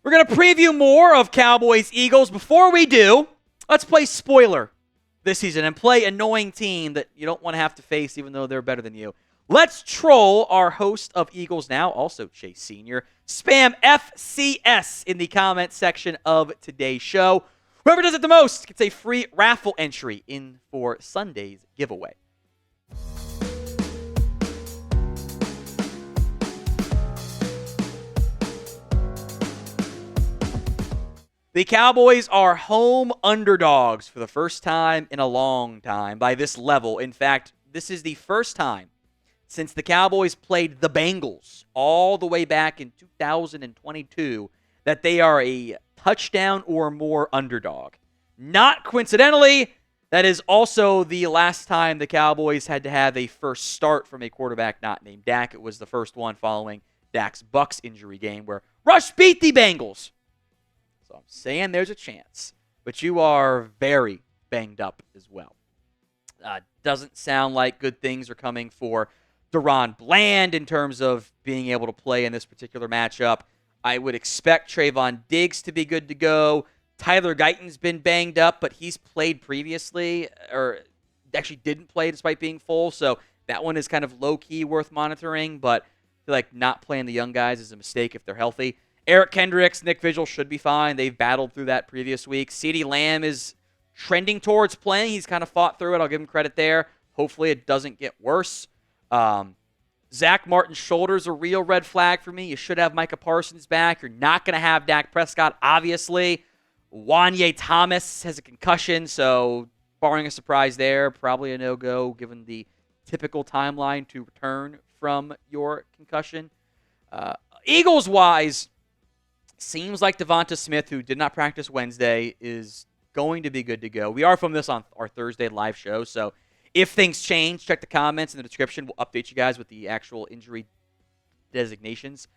We're going to preview more of Cowboys Eagles. Before we do, let's play spoiler this season and play annoying team that you don't want to have to face even though they're better than you. Let's troll our host of Eagles Now, also Chase Sr. Spam FCS in the comment section of today's show. Whoever does it the most gets a free raffle entry in for Sunday's giveaway. The Cowboys are home underdogs for the first time in a long time by this level. In fact, this is the first time since the Cowboys played the Bengals all the way back in 2022 that they are a touchdown or more underdog. Not coincidentally, that is also the last time the Cowboys had to have a first start from a quarterback not named Dak. It was the first one following Dak's Bucks injury game where Rush beat the Bengals. So I'm saying there's a chance, but you are very banged up as well. Doesn't sound like good things are coming for DaRon Bland in terms of being able to play in this particular matchup. I would expect Trevon Diggs to be good to go. Tyler Guyton's been banged up, but he's played previously, or actually didn't play despite being full, so that one is kind of low-key worth monitoring, but I feel like not playing the young guys is a mistake if they're healthy. Eric Kendricks, Nick Vigil should be fine. They've battled through that previous week. CeeDee Lamb is trending towards playing. He's kind of fought through it. I'll give him credit there. Hopefully it doesn't get worse. Zack Martin's shoulder's a real red flag for me. You should have Micah Parsons back. You're not going to have Dak Prescott, obviously. Wanye Thomas has a concussion, so barring a surprise there, probably a no-go given the typical timeline to return from your concussion. Eagles-wise, seems like Devonta Smith, who did not practice Wednesday, is going to be good to go. We are from this on our Thursday live show, so if things change, check the comments in the description. We'll update you guys with the actual injury designations.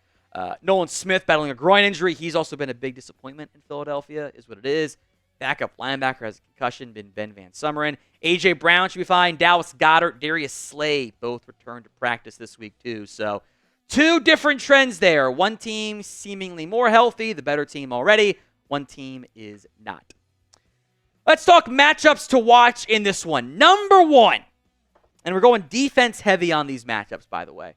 Nolan Smith battling a groin injury. He's also been a big disappointment in Philadelphia, is what it is. Backup linebacker has a concussion, been Ben Van Sumeren. A.J. Brown should be fine. Dallas Goedert, Darius Slay both returned to practice this week too, so two different trends there. One team seemingly more healthy, the better team already. One team is not. Let's talk matchups to watch in this one. Number one, and we're going defense heavy on these matchups, by the way.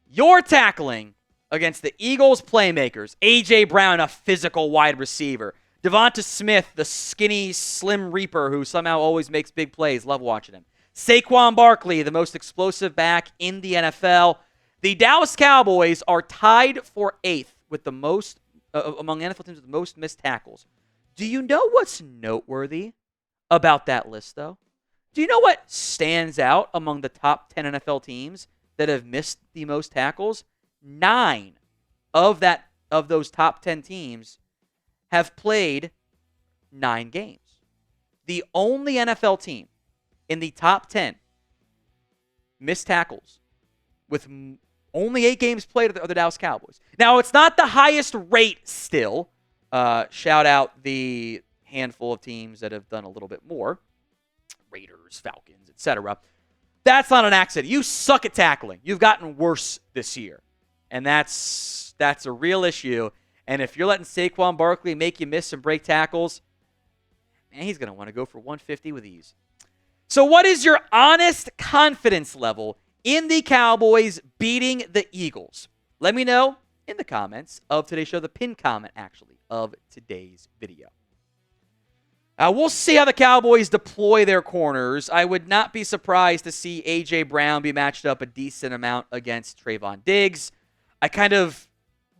You're tackling against the Eagles playmakers. A.J. Brown, a physical wide receiver. Devonta Smith, the skinny, slim reaper who somehow always makes big plays. Love watching him. Saquon Barkley, the most explosive back in the NFL. The Dallas Cowboys are tied for 8th with the most among NFL teams with the most missed tackles. Do you know what's noteworthy about that list, though? Do you know what stands out among the top 10 NFL teams that have missed the most tackles? 9 of those top 10 teams have played 9 games. The only NFL team in the top 10 missed tackles with only 8 games played are the Dallas Cowboys. Now, it's not the highest rate still. Shout out the handful of teams that have done a little bit more. Raiders, Falcons, etc. That's not an accident. You suck at tackling. You've gotten worse this year. And that's a real issue. And if you're letting Saquon Barkley make you miss and break tackles, man, he's going to want to go for 150 with ease. So what is your honest confidence level in the Cowboys beating the Eagles? Let me know in the comments of today's show, the pinned comment, actually, of today's video. We'll see how the Cowboys deploy their corners. I would not be surprised to see A.J. Brown be matched up a decent amount against Trevon Diggs.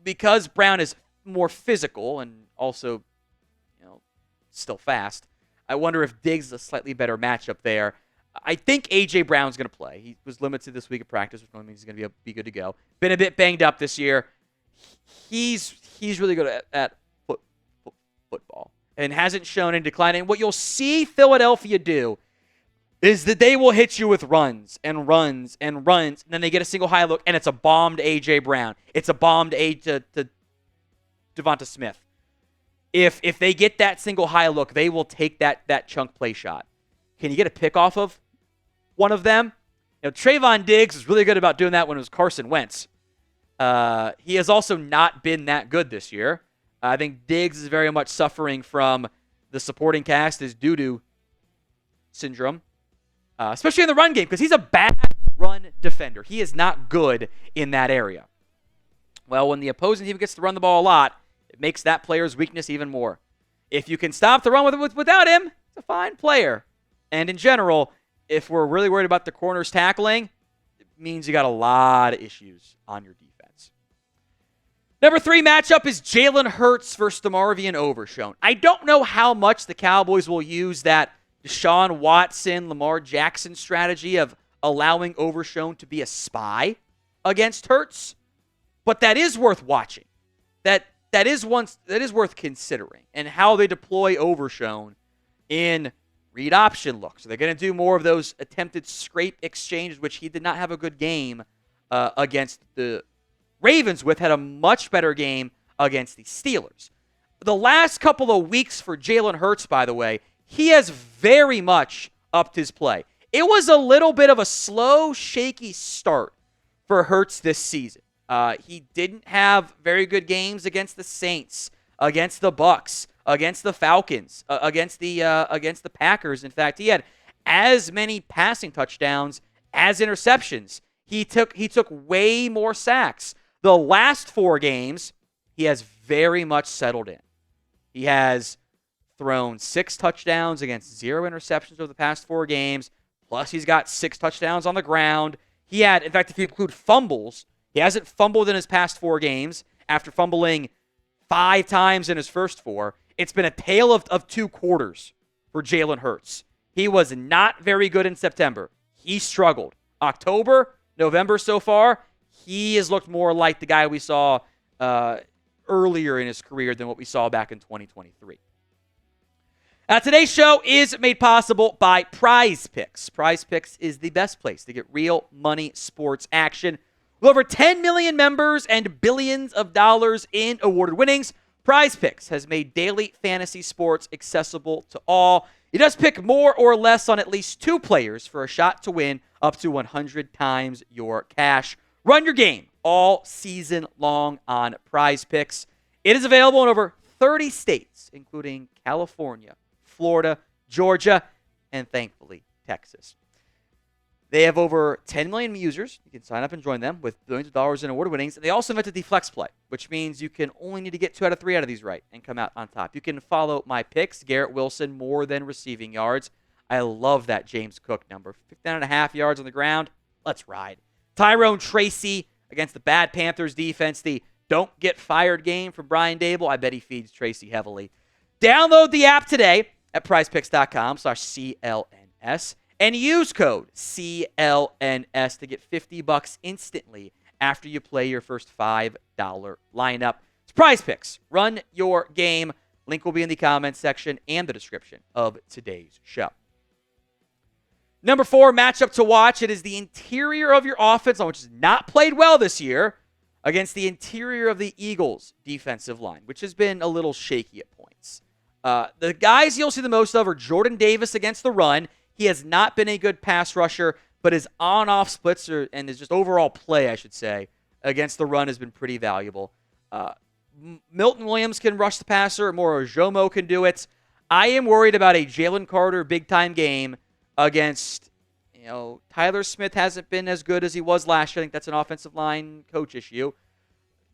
Because Brown is more physical and also, still fast, I wonder if Diggs is a slightly better matchup there. I think A.J. Brown's going to play. He was limited this week of practice, which means he's going to be good to go. Been a bit banged up this year. He's really good at football and hasn't shown any decline. And what you'll see Philadelphia do is that they will hit you with runs and runs and runs, and then they get a single high look, and it's a bomb to A.J. Brown. It's a bomb to Devonta Smith. If they get that single high look, they will take that chunk play shot. Can you get a pick off of one of them? Trevon Diggs is really good about doing that when it was Carson Wentz. He has also not been that good this year. I think Diggs is very much suffering from the supporting cast is doo-doo syndrome, especially in the run game, because he's a bad run defender. He is not good in that area. Well, when the opposing team gets to run the ball a lot, it makes that player's weakness even more. If you can stop the run without him, it's a fine player. And in general, if we're really worried about the corners tackling, it means you got a lot of issues on your defense. Number 3 matchup is Jalen Hurts versus DeMarvion Overshown. I don't know how much the Cowboys will use that Deshaun Watson, Lamar Jackson strategy of allowing Overshown to be a spy against Hurts, but that is worth watching. That is worth considering, and how they deploy Overshown in read option looks. So they're going to do more of those attempted scrape exchanges, which he did not have a good game against the Ravens with, had a much better game against the Steelers. The last couple of weeks for Jalen Hurts, by the way, he has very much upped his play. It was a little bit of a slow, shaky start for Hurts this season. He didn't have very good games against the Saints, against the Bucks, against the Falcons, against the Packers. In fact, he had as many passing touchdowns as interceptions. He took way more sacks. The last 4 games, he has very much settled in. He has thrown 6 touchdowns against 0 interceptions over the past 4 games. Plus, he's got 6 touchdowns on the ground. He had, in fact, if you include fumbles, he hasn't fumbled in his past 4 games after fumbling 5 times in his first 4. It's been a tale of 2 quarters for Jalen Hurts. He was not very good in September. He struggled. October, November so far, he has looked more like the guy we saw earlier in his career than what we saw back in 2023. Today's show is made possible by Prize Picks. Prize Picks is the best place to get real money sports action. With over 10 million members and billions of dollars in awarded winnings, Prize Picks has made daily fantasy sports accessible to all. You just pick more or less on at least 2 players for a shot to win up to 100 times your cash. Run your game all season long on Prize Picks. It is available in over 30 states, including California, Florida, Georgia, and thankfully, Texas. They have over 10 million users. You can sign up and join them with billions of dollars in award winnings. They also invented the Flex Play, which means you can only need to get 2 out of 3 out of these right and come out on top. You can follow my picks, Garrett Wilson, more than receiving yards. I love that James Cook number. 15.5 yards on the ground. Let's ride. Tyrone Tracy against the bad Panthers defense. The don't get fired game from Brian Dable. I bet he feeds Tracy heavily. Download the app today at prizepicks.com/CLNS and use code CLNS to get $50 instantly after you play your first $5 lineup. It's Prize Picks. Run your game. Link will be in the comments section and the description of today's show. Number 4 matchup to watch. It is the interior of your offense, which has not played well this year, against the interior of the Eagles' defensive line, which has been a little shaky at points. The guys you'll see the most of are Jordan Davis against the run. He has not been a good pass rusher, but his on-off splits and his just overall play, I should say, against the run has been pretty valuable. Milton Williams can rush the passer. Moro Jomo can do it. I am worried about a Jalen Carter big-time game against, Tyler Smith hasn't been as good as he was last year. I think that's an offensive line coach issue.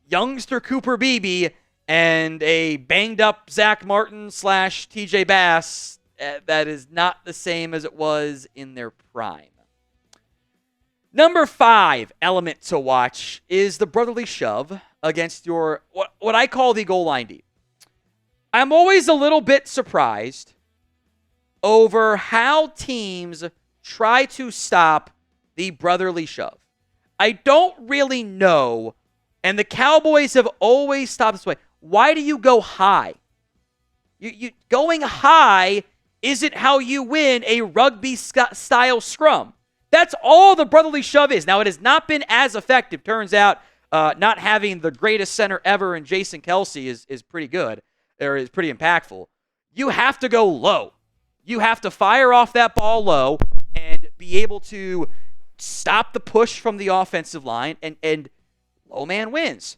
Youngster Cooper Beebe and a banged-up Zack Martin / TJ Bass, that is not the same as it was in their prime. Number 5 element to watch is the brotherly shove against your, what I call the goal line D. I'm always a little bit surprised over how teams try to stop the brotherly shove. I don't really know, and the Cowboys have always stopped this way. Why do you go high? You going high isn't how you win a rugby-style scrum. That's all the brotherly shove is. Now, it has not been as effective. Turns out not having the greatest center ever in Jason Kelce is pretty good, or is pretty impactful. You have to go low. You have to fire off that ball low and be able to stop the push from the offensive line, and low man wins.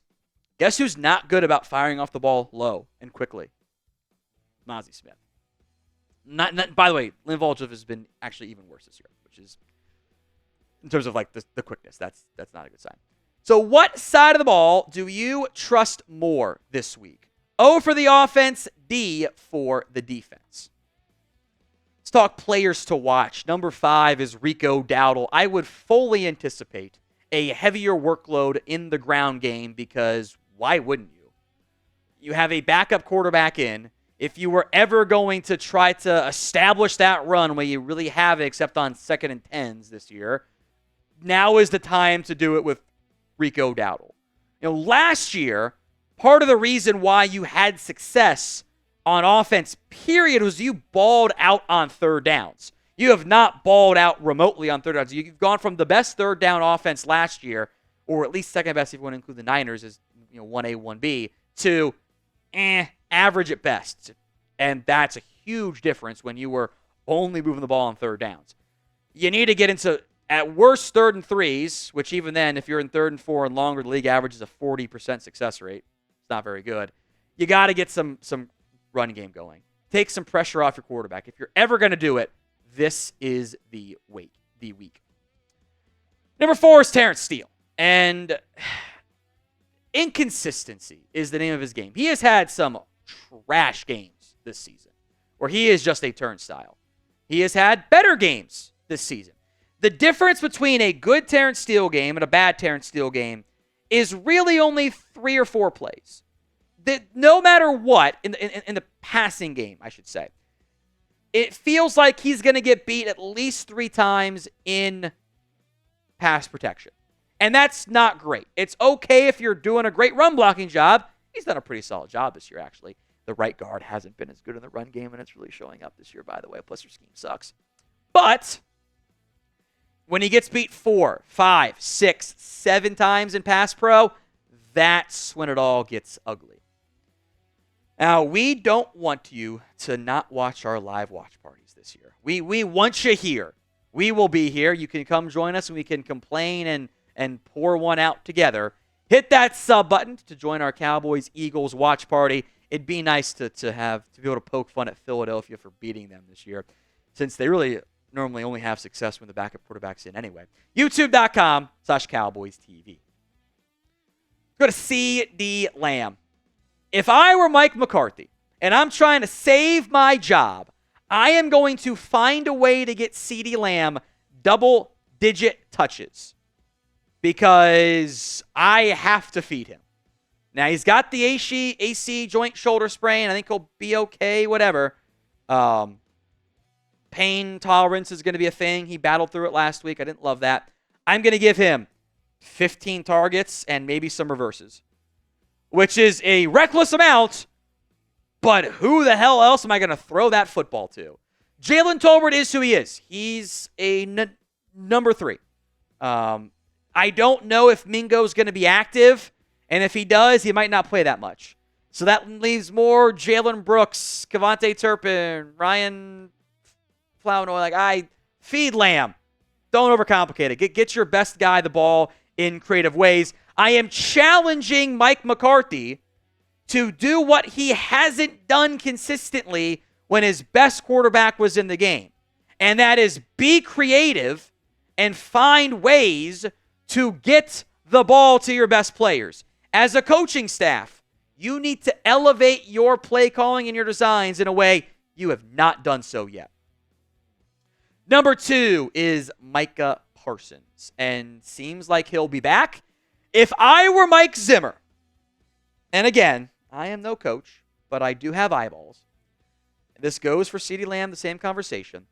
Guess who's not good about firing off the ball low and quickly? Mozzie Smith. Not. By the way, Lynn Volchev has been actually even worse this year, which is, in terms of like the quickness, that's not a good sign. So what side of the ball do you trust more this week? O for the offense, D for the defense. Let's talk players to watch. Number 5 is Rico Dowdle. I would fully anticipate a heavier workload in the ground game because why wouldn't you? You have a backup quarterback in. If you were ever going to try to establish that run where you really have it except on 2nd and 10s this year, now is the time to do it with Rico Dowdle. Last year, part of the reason why you had success on offense, period, was you balled out on third downs. You have not balled out remotely on third downs. You've gone from the best third down offense last year, or at least second best if you want to include the Niners as 1A, 1B, to average at best. And that's a huge difference when you were only moving the ball on third downs. You need to get into, at worst, 3rd and 3s, which even then, if you're in 3rd and 4 and longer, the league average is a 40% success rate. It's not very good. You got to get some run game going. Take some pressure off your quarterback. If you're ever going to do it, this is the week. Number 4 is Terrence Steele. And inconsistency is the name of his game. He has had some trash games this season where he is just a turnstile. He has had better games this season. The difference between a good Terrence Steele game and a bad Terrence Steele game is really only 3 or 4 plays. That no matter what, in the passing game, I should say, it feels like he's going to get beat at least 3 times in pass protection. And that's not great. It's okay if you're doing a great run blocking job. He's done a pretty solid job this year, actually. The right guard hasn't been as good in the run game, and it's really showing up this year, by the way. Plus, their scheme sucks. But when he gets beat 4, 5, 6, 7 times in pass pro, that's when it all gets ugly. Now, we don't want you to not watch our live watch parties this year. We want you here. We will be here. You can come join us, and we can complain and pour one out together. Hit that sub button to join our Cowboys Eagles watch party. It'd be nice to be able to poke fun at Philadelphia for beating them this year, since they really normally only have success when the backup quarterback's in anyway. YouTube.com/CowboysTV. Go to CeeDee Lamb. If I were Mike McCarthy and I'm trying to save my job, I am going to find a way to get CeeDee Lamb double-digit touches because I have to feed him. Now, he's got the AC joint shoulder sprain. I think he'll be okay, whatever. Pain tolerance is going to be a thing. He battled through it last week. I didn't love that. I'm going to give him 15 targets and maybe some reverses, which is a reckless amount, but who the hell else am I going to throw that football to? Jalen Tolbert is who he is. He's a number 3. I don't know if Mingo's going to be active, and if he does, he might not play that much. So that leaves more Jalen Brooks, Kevontae Turpin, Ryan Flournoy. I feed Lamb. Don't overcomplicate it. Get your best guy the ball in creative ways. I am challenging Mike McCarthy to do what he hasn't done consistently when his best quarterback was in the game. And that is be creative and find ways to get the ball to your best players. As a coaching staff, you need to elevate your play calling and your designs in a way you have not done so yet. Number 2 is Micah Parsons, and seems like he'll be back. If I were Mike Zimmer, and again, I am no coach, but I do have eyeballs. This goes for CeeDee Lamb, the same conversation.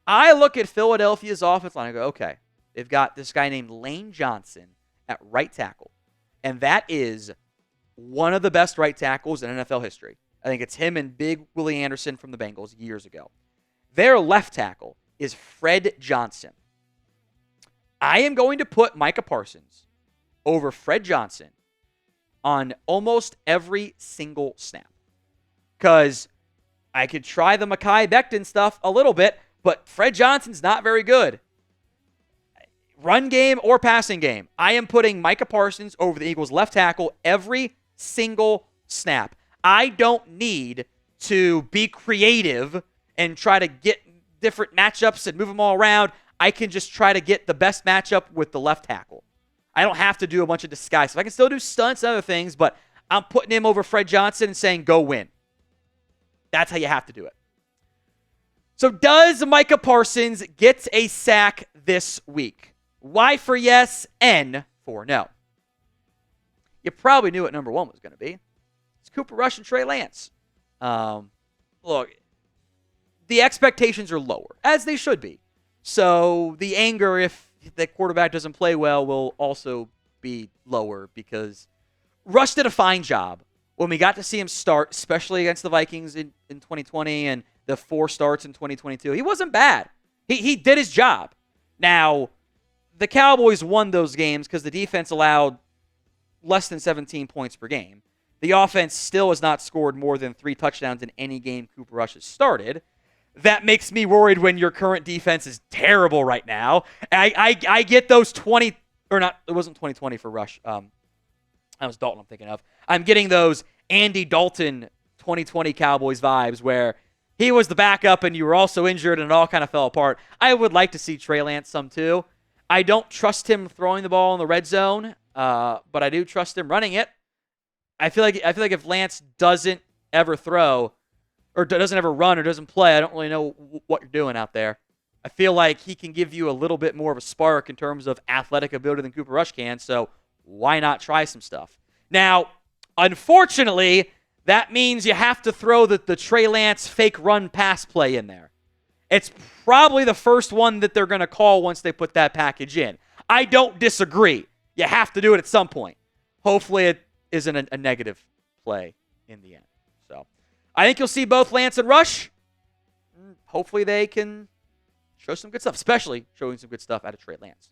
I look at Philadelphia's offense line and go, okay, they've got this guy named Lane Johnson at right tackle, and that is one of the best right tackles in NFL history. I think it's him and Big Willie Anderson from the Bengals years ago. Their left tackle is Fred Johnson. I am going to put Micah Parsons over Fred Johnson on almost every single snap. Because I could try the Mekhi Becton stuff a little bit, but Fred Johnson's not very good. run game or passing game, I am putting Micah Parsons over the Eagles' left tackle every single snap. I don't need to be creative and try to get different matchups and move them all around. I can just try to get the best matchup with the left tackle. I don't have to do a bunch of disguise. I can still do stunts and other things, but I'm putting him over Fred Johnson and saying, go win. That's how you have to do it. So does Micah Parsons get a sack this week? Y for yes, N for no. You probably knew what number one was going to be. It's Cooper Rush and Trey Lance. Look, the expectations are lower, as they should be. So the anger if the quarterback doesn't play well will also be lower because Rush did a fine job when we got to see him start, especially against the Vikings in 2020 and the 4 starts in 2022. He wasn't bad. He did his job. Now, the Cowboys won those games because the defense allowed less than 17 points per game. The offense still has not scored more than 3 touchdowns in any game Cooper Rush has started. That makes me worried when your current defense is terrible right now. I get those 20, or not, it wasn't 2020 for Rush. That was Dalton I'm thinking of. I'm getting those Andy Dalton 2020 Cowboys vibes where he was the backup and you were also injured and it all kind of fell apart. I would like to see Trey Lance some too. I don't trust him throwing the ball in the red zone, but I do trust him running it. I feel like if Lance doesn't ever throw or doesn't ever run or doesn't play, I don't really know what you're doing out there. I feel like he can give you a little bit more of a spark in terms of athletic ability than Cooper Rush can, so why not try some stuff? Now, unfortunately, that means you have to throw the Trey Lance fake run pass play in there. It's probably the first one that they're going to call once they put that package in. I don't disagree. You have to do it at some point. Hopefully it isn't a negative play in the end. So I think you'll see both Lance and Rush. Hopefully they can show some good stuff, especially showing some good stuff out of Trey Lance.